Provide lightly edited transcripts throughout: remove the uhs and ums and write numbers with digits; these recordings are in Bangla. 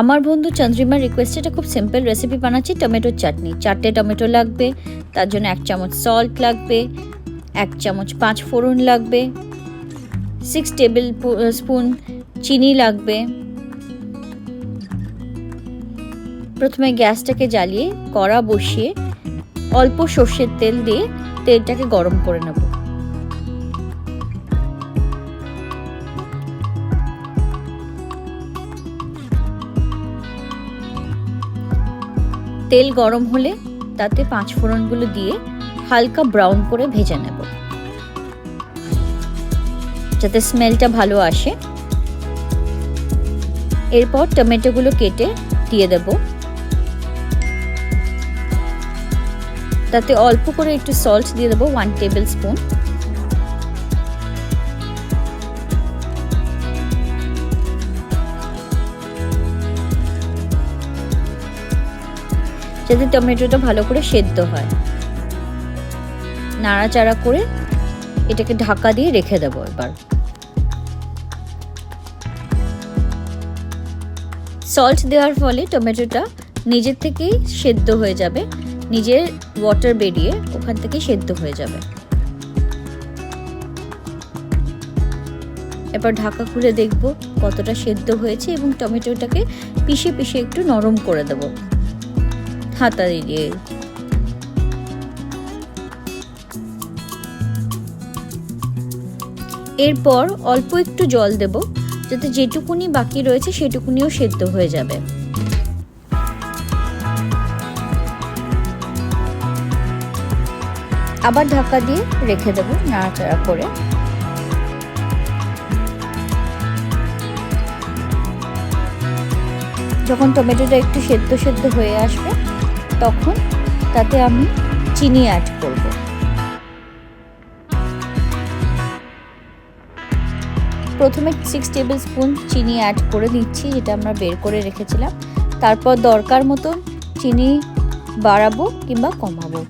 আমার বন্ধু চন্দ্রিমার রিকোয়েস্টে একটা খুব সিম্পল রেসিপি বানাচ্ছি, টমেটোর চাটনি। 4টে টমেটো লাগবে, তার জন্য 1 চামচ সল্ট লাগবে, 1 চামচ 5 ফোড়ন লাগবে, 6 টেবিল স্পুন চিনি লাগবে। প্রথমে গ্যাসটাকে জ্বালিয়ে কড়া বসিয়ে অল্প সর্ষের তেল দিয়ে তেলটাকে গরম করে নেব। তেল গরম হলে তাতে 5 ফোড়নগুলো দিয়ে হালকা ব্রাউন করে ভেজে নেব, যাতে স্মেলটা ভালো আসে। এরপর টমেটোগুলো কেটে দিয়ে দেব, তাতে অল্প করে একটু সল্ট দিয়ে দেবো 1 টেবিল স্পুন। যাতে টমেটোটা ভালো করে সেদ্ধ হয়। নাড়াচাড়া করে এটাকে ঢাকা দিয়ে রেখে দেবো। এবার সল্ট দেওয়ার ফলে টমেটোটা নিজের থেকেই সেদ্ধ হয়ে যাবে, নিজের ওয়াটার বেরিয়ে ওখান থেকে সেদ্ধ হয়ে যাবে। এবার ঢাকা খুলে দেখব কতটা সেদ্ধ হয়েছে এবং টমেটোটাকে পিষে পিষে একটু নরম করে দেব হাতা দিয়ে। এরপর অল্প একটু জল দেব, যাতে যেটুকুনি বাকি রয়েছে সেটুকুনিও সেদ্ধ হয়ে যাবে। আবার ঢাকা দিয়ে রেখে দেব নাড়াচাড়া করে। যখন টমেটোটা একটু সেদ্ধ সেদ্ধ হয়ে আসবে তখন তাতে আমি চিনি অ্যাড করব। প্রথমে 6 টেবিল স্পুন চিনি অ্যাড করে দিচ্ছি, যেটা আমরা বের করে রেখেছিলাম। তারপর দরকার মতো চিনি বাড়াবো কিংবা কমাবো।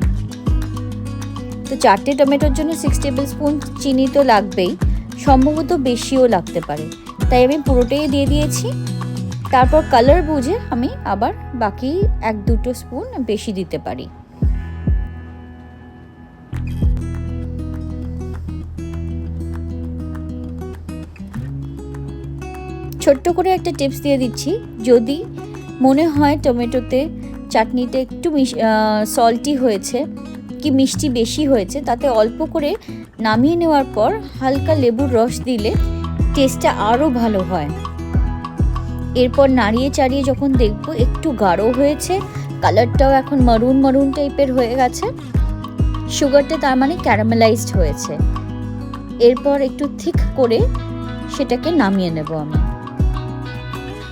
তো 4টে টমেটোর জন্য 6 টেবিল স্পুন চিনি তো লাগবেই, সম্ভবত বেশিও লাগতে পারে, তাই আমি পুরোটাই দিয়ে দিয়েছি। তারপর কালার বুঝে আমি আবার বাকি 1-2 স্পুন বেশি দিতে পারি। ছোট্ট করে একটা টিপস দিয়ে দিচ্ছি, যদি মনে হয় টমেটোতে চাটনিতে একটু সল্টি হয়েছে কি মিষ্টি বেশি হয়েছে, তাতে অল্প করে নামিয়ে নেওয়ার পর হালকা লেবুর রস দিলে টেস্টটা আরও ভালো হয়। এরপর নাড়িয়ে চাড়িয়ে যখন দেখব একটু গাঢ় হয়েছে, কালারটাও এখন মারুন মারুন টাইপের হয়ে গেছে, সুগারটা তার মানে ক্যারামেলাইজড হয়েছে। এরপর একটু থিক করে সেটাকে নামিয়ে নেব আমি।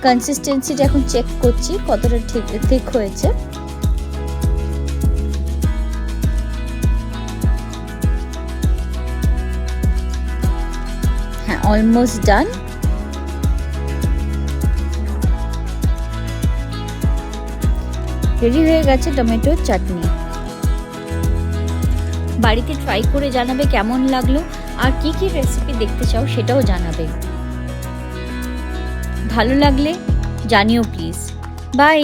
কনসিস্টেন্সিটা এখন চেক করছি কতটা ঠিক হয়েছে। হ্যাঁ, অলমোস্ট ডান। রেডি হয়ে গেছে টমেটোর চাটনি। বাড়িতে ট্রাই করে জানাবে কেমন লাগলো, আর কি কি রেসিপি দেখতে চাও সেটাও জানাবে। ভালো লাগলে জানিও প্লিজ। বাই।